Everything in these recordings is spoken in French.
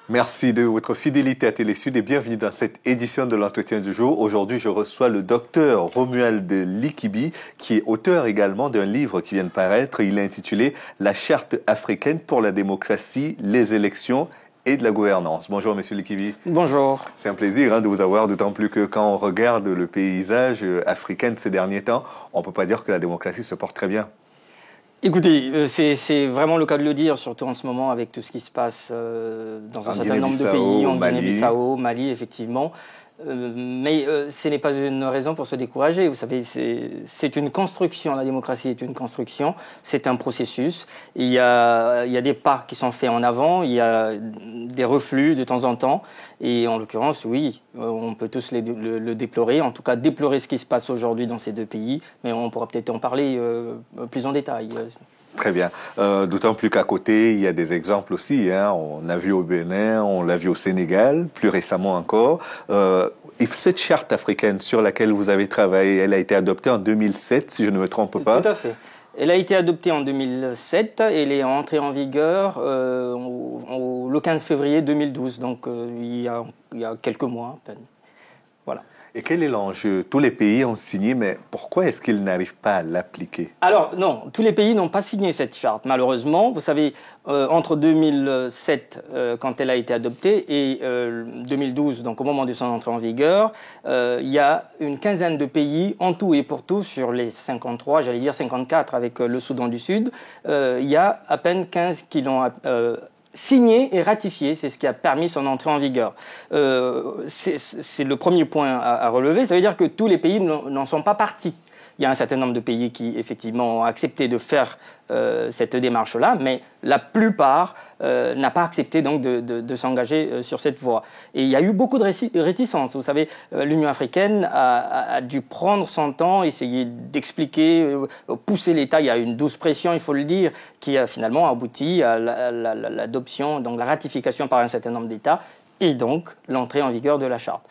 Merci de votre fidélité à Télésud et bienvenue dans cette édition de l'entretien du jour. Aujourd'hui, je reçois le docteur Romuald Likibi, qui est auteur également d'un livre qui vient de paraître. Il est intitulé « La charte africaine pour la démocratie, les élections et de la gouvernance ». Bonjour, monsieur Likibi. Bonjour. C'est un plaisir de vous avoir, d'autant plus que quand on regarde le paysage africain de ces derniers temps, on ne peut pas dire que la démocratie se porte très bien. Écoutez, c'est vraiment le cas de le dire, surtout en ce moment avec tout ce qui se passe dans un certain nombre de pays, en Guinée-Bissau, Mali, effectivement. Mais ce n'est pas une raison pour se décourager. Vous savez, c'est une construction, la démocratie est une construction, c'est un processus. Il y a des pas qui sont faits en avant, il y a des reflux de temps en temps. Et en l'occurrence, oui, on peut tous le déplorer, en tout cas déplorer ce qui se passe aujourd'hui dans ces deux pays, mais on pourra peut-être en parler plus en détail. Très bien. D'autant plus qu'à côté, il y a des exemples aussi. On a vu au Bénin, on l'a vu au Sénégal, plus récemment encore. Et cette charte africaine sur laquelle vous avez travaillé, elle a été adoptée en 2007, si je ne me trompe pas. Tout à fait. Elle a été adoptée en 2007 et elle est entrée en vigueur le 15 février 2012, donc il y a quelques mois à peine. Voilà. Et quel est l'enjeu? Tous les pays ont signé, mais pourquoi est-ce qu'ils n'arrivent pas à l'appliquer? Alors non, tous les pays n'ont pas signé cette charte, malheureusement. Vous savez, entre 2007, quand elle a été adoptée, et 2012, donc au moment de son entrée en vigueur, il y a une quinzaine de pays, en tout et pour tout, sur les 53, j'allais dire 54 avec le Soudan du Sud, il y a à peine 15 qui l'ont signé et ratifié, c'est ce qui a permis son entrée en vigueur. C'est le premier point à relever, ça veut dire que tous les pays n'en sont pas partis. Il y a un certain nombre de pays qui, effectivement, ont accepté de faire cette démarche-là, mais la plupart n'a pas accepté donc de s'engager sur cette voie. Et il y a eu beaucoup de réticences. Vous savez, l'Union africaine a dû prendre son temps, essayer d'expliquer, pousser l'État. Il y a une douce pression, il faut le dire, qui a finalement abouti à l'adoption, donc la ratification par un certain nombre d'États, et donc l'entrée en vigueur de la charte.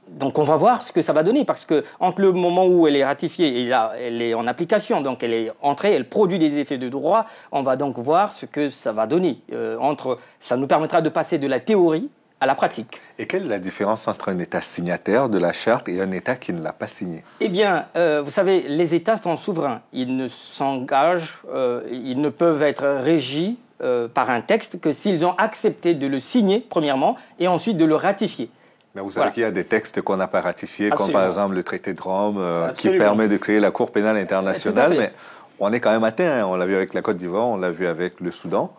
Donc on va voir ce que ça va donner, parce que entre le moment où elle est ratifiée et là, elle est en application, donc elle est entrée, elle produit des effets de droit, on va donc voir ce que ça va donner. Ça nous permettra de passer de la théorie à la pratique. Et quelle est la différence entre un État signataire de la charte et un État qui ne l'a pas signée? Eh bien, vous savez, les États sont souverains. Ils ne s'engagent, ils ne peuvent être régis par un texte que s'ils ont accepté de le signer, premièrement, et ensuite de le ratifier. Mais vous savez qu'il y a des textes qu'on n'a pas ratifiés, Absolument. comme par exemple le traité de Rome, qui permet de créer la Cour pénale internationale. Mais on est quand même atteint. On l'a vu avec la Côte d'Ivoire, on l'a vu avec le Soudan.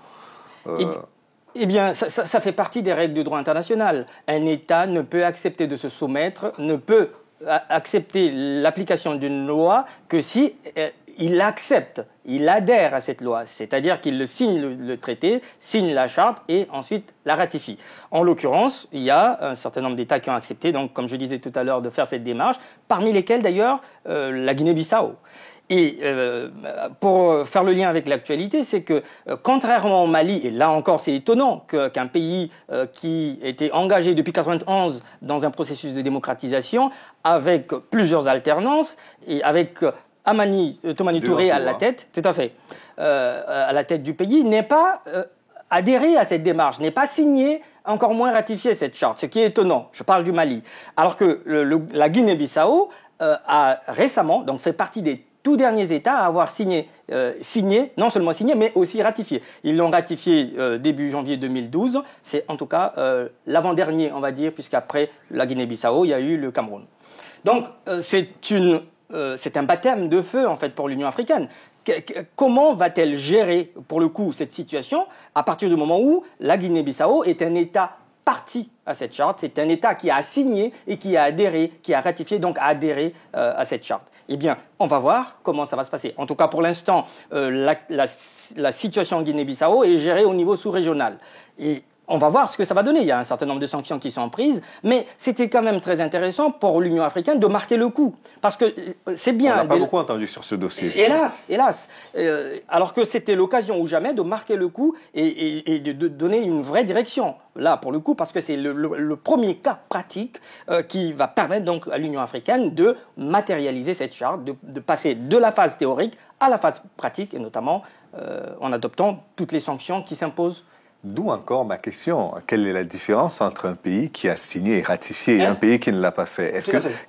Eh bien, ça fait partie des règles du droit international. Un État ne peut accepter de se soumettre, ne peut accepter l'application d'une loi que si il l'accepte, il adhère à cette loi, c'est-à-dire qu'il le signe le traité, signe la charte et ensuite la ratifie. En l'occurrence, il y a un certain nombre d'États qui ont accepté, donc comme je disais tout à l'heure, de faire cette démarche, parmi lesquels d'ailleurs la Guinée-Bissau. Et pour faire le lien avec l'actualité, c'est que contrairement au Mali, et là encore c'est étonnant qu'un pays qui était engagé depuis 1991 dans un processus de démocratisation, avec plusieurs alternances et avec Amani Toumani Touré à la tête, tout à fait, à la tête du pays, n'est pas adhéré à cette démarche, n'est pas signé, encore moins ratifié cette charte, ce qui est étonnant. Je parle du Mali. Alors que la Guinée-Bissau a récemment donc fait partie des tout derniers États à avoir signé, non seulement signé, mais aussi ratifié. Ils l'ont ratifié début janvier 2012. C'est en tout cas l'avant-dernier, on va dire, puisqu'après la Guinée-Bissau, il y a eu le Cameroun. Donc c'est un baptême de feu en fait pour l'Union africaine. Comment va-t-elle gérer pour le coup cette situation à partir du moment où la Guinée-Bissau est un État partie à cette charte, c'est un État qui a signé et qui a adhéré, qui a ratifié, donc a adhéré à cette charte. Eh bien, on va voir comment ça va se passer. En tout cas, pour l'instant, la situation en Guinée-Bissau est gérée au niveau sous-régional. Et on va voir ce que ça va donner. Il y a un certain nombre de sanctions qui sont prises, mais c'était quand même très intéressant pour l'Union africaine de marquer le coup. Parce que c'est bien... On n'a pas beaucoup entendu sur ce dossier. Hélas. Alors que c'était l'occasion ou jamais de marquer le coup et de donner une vraie direction. Là, pour le coup, parce que c'est le premier cas pratique qui va permettre donc à l'Union africaine de matérialiser cette charte, de passer de la phase théorique à la phase pratique, et notamment en adoptant toutes les sanctions qui s'imposent D'où encore ma question. Quelle est la différence entre un pays qui a signé et ratifié et un pays qui ne l'a pas fait?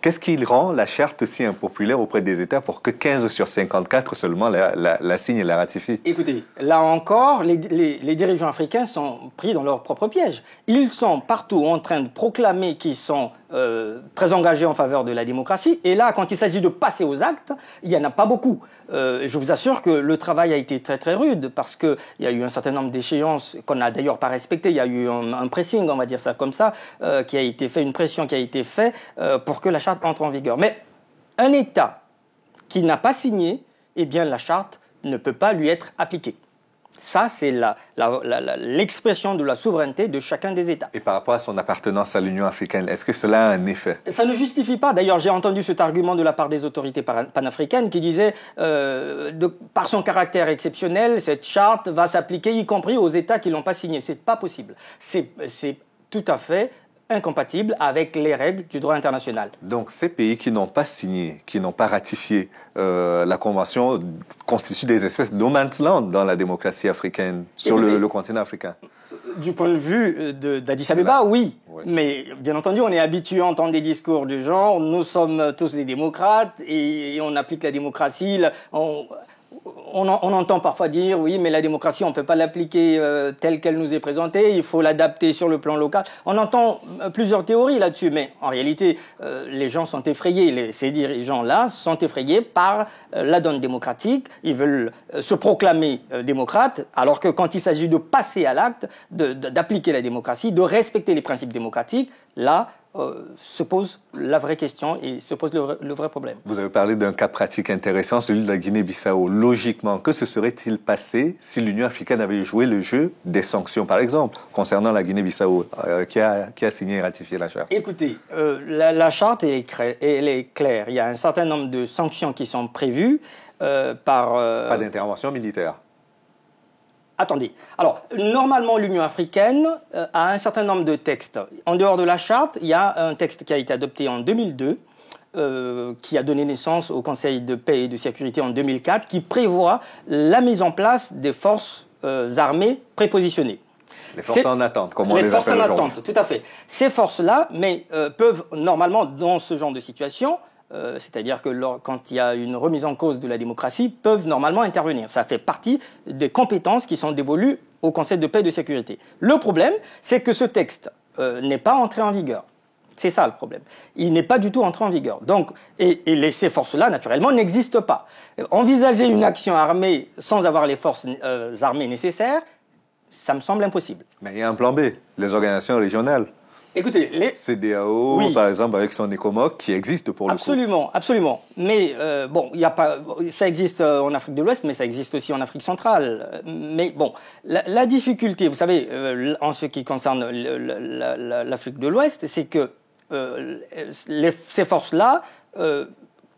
Qu'est-ce qui rend la charte si impopulaire auprès des États pour que 15 sur 54 seulement la signent et la ratifient? Écoutez, là encore, les dirigeants africains sont pris dans leur propre piège. Ils sont partout en train de proclamer qu'ils sont très engagés en faveur de la démocratie. Et là, quand il s'agit de passer aux actes, il n'y en a pas beaucoup. Je vous assure que le travail a été très très rude parce qu'il y a eu un certain nombre d'échéances qu'on n'a d'ailleurs pas respectées. Il y a eu un pressing, on va dire ça comme ça, qui a été fait, une pression qui a été faite pour que la charte entre en vigueur. Mais un État qui n'a pas signé, eh bien la charte ne peut pas lui être appliquée. Ça, c'est l'expression de la souveraineté de chacun des États. Et par rapport à son appartenance à l'Union africaine, est-ce que cela a un effet? Ça ne justifie pas. D'ailleurs, j'ai entendu cet argument de la part des autorités panafricaines qui disaient, par son caractère exceptionnel, cette charte va s'appliquer y compris aux États qui ne l'ont pas signée. Ce n'est pas possible. C'est tout à fait incompatible avec les règles du droit international. Donc, ces pays qui n'ont pas signé, qui n'ont pas ratifié la Convention constituent des espèces de no man's land dans la démocratie africaine, sur le continent africain. Du point de vue d'Addis Abeba, oui. Mais bien entendu, on est habitué à entendre des discours du genre « nous sommes tous des démocrates et on applique la démocratie ». On entend parfois dire, oui, mais la démocratie, on ne peut pas l'appliquer telle qu'elle nous est présentée, il faut l'adapter sur le plan local. On entend plusieurs théories là-dessus, mais en réalité, les gens sont effrayés, ces dirigeants-là sont effrayés par la donne démocratique. Ils veulent se proclamer démocrates, alors que quand il s'agit de passer à l'acte, d'appliquer la démocratie, de respecter les principes démocratiques, là, se pose la vraie question et se pose le vrai problème. Vous avez parlé d'un cas pratique intéressant, celui de la Guinée-Bissau. Logiquement, que se serait-il passé si l'Union africaine avait joué le jeu des sanctions, par exemple, concernant la Guinée-Bissau, qui a signé et ratifié la charte? Écoutez, la charte, elle est claire. Il y a un certain nombre de sanctions qui sont prévues par... Pas d'intervention militaire. Attendez. Alors, normalement, l'Union africaine a un certain nombre de textes. En dehors de la charte, il y a un texte qui a été adopté en 2002, qui a donné naissance au Conseil de paix et de sécurité en 2004, qui prévoit la mise en place des forces armées prépositionnées. Les forces en attente, comme on les appelle aujourd'hui. Les forces en attente, tout à fait. Ces forces-là, peuvent normalement, dans ce genre de situation, c'est-à-dire que quand il y a une remise en cause de la démocratie, peuvent normalement intervenir. Ça fait partie des compétences qui sont dévolues au Conseil de paix et de sécurité. Le problème, c'est que ce texte n'est pas entré en vigueur. C'est ça le problème. Il n'est pas du tout entré en vigueur. Donc, ces forces-là, naturellement, n'existent pas. Envisager une action armée sans avoir les forces armées nécessaires, ça me semble impossible. Mais il y a un plan B, les organisations régionales. Écoutez, les CEDEAO, oui, par exemple, avec son ECOMOG, qui existe pour le coup. Absolument, absolument. Mais bon, ça existe en Afrique de l'Ouest, mais ça existe aussi en Afrique centrale. Mais bon, la difficulté, vous savez, en ce qui concerne l'Afrique de l'Ouest, c'est que ces forces-là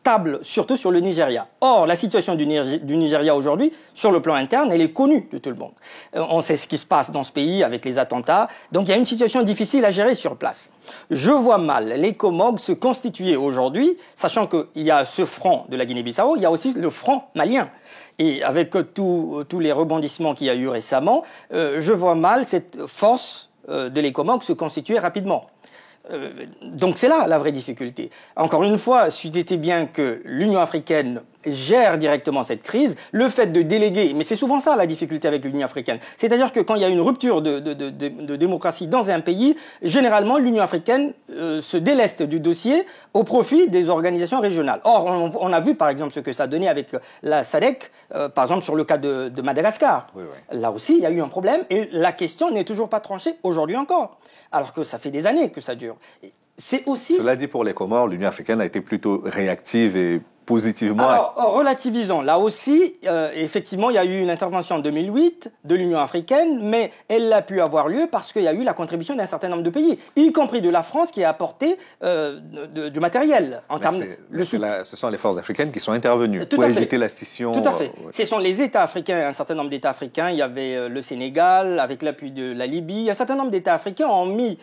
tablent surtout sur le Nigeria. Or, la situation du Nigeria aujourd'hui, sur le plan interne, elle est connue de tout le monde. On sait ce qui se passe dans ce pays avec les attentats. Donc, il y a une situation difficile à gérer sur place. Je vois mal l'ECOMOG se constituer aujourd'hui, sachant qu'il y a ce front de la Guinée-Bissau, il y a aussi le front malien. Et avec tous les rebondissements qu'il y a eu récemment, je vois mal cette force de l'ECOMOG se constituer rapidement. Donc c'est là la vraie difficulté. Encore une fois, c'eût été bien que l'Union africaine gère directement cette crise, le fait de déléguer, mais c'est souvent ça la difficulté avec l'Union africaine, c'est-à-dire que quand il y a une rupture de démocratie dans un pays, généralement l'Union africaine se déleste du dossier au profit des organisations régionales. Or, on a vu par exemple ce que ça donnait avec la SADC, par exemple sur le cas de Madagascar. Oui, oui. Là aussi, il y a eu un problème et la question n'est toujours pas tranchée aujourd'hui encore, alors que ça fait des années que ça dure. C'est aussi... Cela dit, pour les Comores, l'Union africaine a été plutôt réactive et positivement... Alors, relativisons. Là aussi, effectivement, il y a eu une intervention en 2008 de l'Union africaine, mais elle a pu avoir lieu parce qu'il y a eu la contribution d'un certain nombre de pays, y compris de la France qui a apporté du matériel. Ce sont les forces africaines qui sont intervenues pour éviter la scission. Tout à fait. Ce sont les États africains, un certain nombre d'États africains. Il y avait le Sénégal, avec l'appui de la Libye. Un certain nombre d'États africains ont mis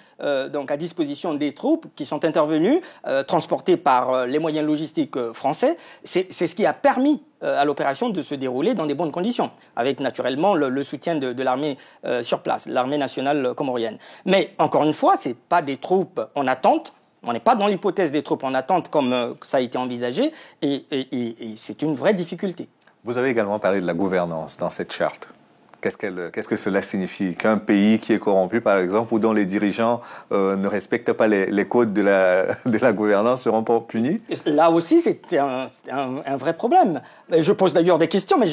donc à disposition des troupes qui sont intervenues, transportées par les moyens logistiques français, fait, c'est ce qui a permis à l'opération de se dérouler dans des bonnes conditions, avec naturellement le soutien de l'armée sur place, l'armée nationale comorienne. Mais encore une fois, ce n'est pas des troupes en attente. On n'est pas dans l'hypothèse des troupes en attente comme ça a été envisagé, et c'est une vraie difficulté. Vous avez également parlé de la gouvernance dans cette charte. Qu'est-ce que cela signifie? Qu'un pays qui est corrompu, par exemple, ou dont les dirigeants ne respectent pas les codes de la gouvernance seront pas punis? Là aussi, c'est un vrai problème. Je pose d'ailleurs des questions, mais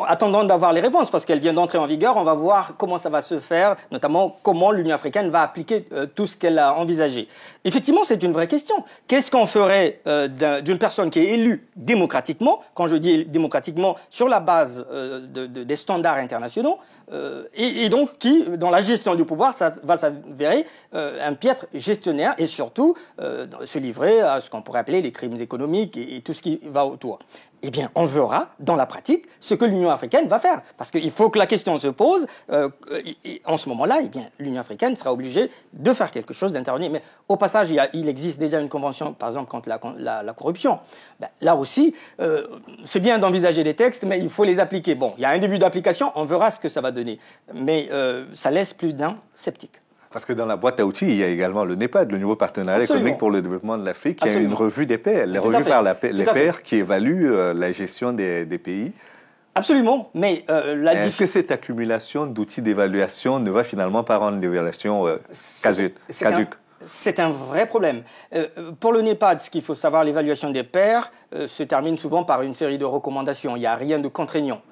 attendons d'avoir les réponses, parce qu'elles viennent d'entrer en vigueur. On va voir comment ça va se faire, notamment comment l'Union africaine va appliquer tout ce qu'elle a envisagé. Effectivement, c'est une vraie question. Qu'est-ce qu'on ferait d'une personne qui est élue démocratiquement, quand je dis démocratiquement, sur la base des standards internationaux, et donc qui, dans la gestion du pouvoir, ça va s'avérer un piètre gestionnaire et surtout se livrer à ce qu'on pourrait appeler les crimes économiques et tout ce qui va autour. Eh bien, on verra dans la pratique ce que l'Union africaine va faire. Parce qu'il faut que la question se pose. En ce moment-là, eh bien, l'Union africaine sera obligée de faire quelque chose, d'intervenir. Mais au passage, il existe déjà une convention, par exemple, contre la corruption. Ben, là aussi, c'est bien d'envisager des textes, mais il faut les appliquer. Bon, il y a un début d'application, on verra ce que ça va donner. Mais ça laisse plus d'un sceptique. Parce que dans la boîte à outils, il y a également le NEPAD, le nouveau partenariat économique pour le développement de l'Afrique, qui a une revue des pairs, les revues par les pairs qui évaluent la gestion des pays. Absolument, mais est-ce que cette accumulation d'outils d'évaluation ne va finalement pas rendre l'évaluation caduque? C'est un vrai problème. Pour le NEPAD, ce qu'il faut savoir, l'évaluation des pairs se termine souvent par une série de recommandations. Il n'y a rien de contraignant.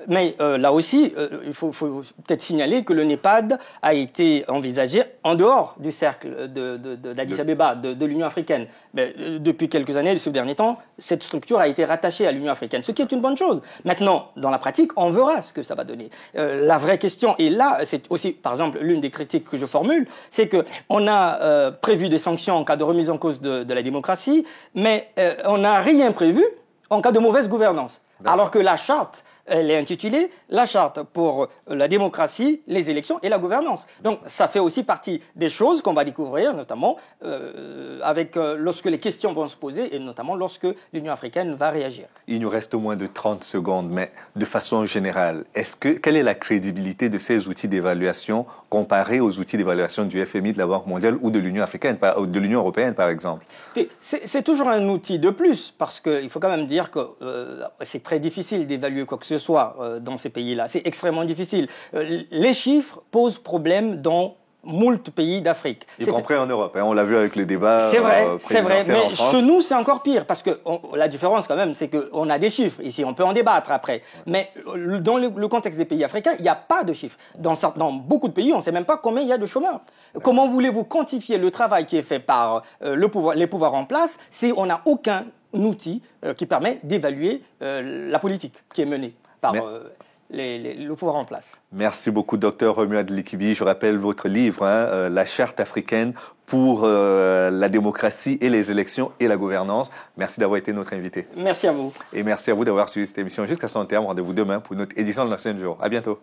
Mais là aussi, il faut peut-être signaler que le NEPAD a été envisagé en dehors du cercle d'Addis Abeba, de l'Union africaine. Mais, depuis quelques années, ces derniers temps, cette structure a été rattachée à l'Union africaine, ce qui est une bonne chose. Maintenant, dans la pratique, on verra ce que ça va donner. La vraie question, et là, c'est aussi, par exemple, l'une des critiques que je formule, c'est qu'on a prévu des sanctions en cas de remise en cause de la démocratie, mais on n'a rien prévu en cas de mauvaise gouvernance. Alors que la charte, elle est intitulée « La charte pour la démocratie, les élections et la gouvernance ». Donc, ça fait aussi partie des choses qu'on va découvrir, notamment lorsque les questions vont se poser et notamment lorsque l'Union africaine va réagir. Il nous reste moins de 30 secondes, mais de façon générale, quelle est la crédibilité de ces outils d'évaluation comparés aux outils d'évaluation du FMI, de la Banque mondiale ou de l'Union africaine, de l'Union européenne, par exemple? C'est toujours un outil de plus, parce qu'il faut quand même dire que c'est très difficile d'évaluer quoi que ce soit dans ces pays-là. C'est extrêmement difficile. Les chiffres posent problème dans moult pays d'Afrique. Y compris en Europe, hein, on l'a vu avec le débat. C'est vrai, mais chez nous c'est encore pire, parce que la différence quand même, c'est qu'on a des chiffres. Ici, on peut en débattre après. Mais dans le contexte des pays africains, il n'y a pas de chiffres. Dans beaucoup de pays, on ne sait même pas combien il y a de chômeurs. Comment voulez-vous quantifier le travail qui est fait par les pouvoirs en place si on n'a aucun outil qui permet d'évaluer la politique qui est menée par le pouvoir en place. Merci beaucoup, Dr Romuald Likibi. Je rappelle votre livre, La Charte africaine pour la démocratie et les élections et la gouvernance. Merci d'avoir été notre invité. Merci à vous. Et merci à vous d'avoir suivi cette émission jusqu'à son terme. Rendez-vous demain pour une autre édition de l'Ancien Jour. À bientôt.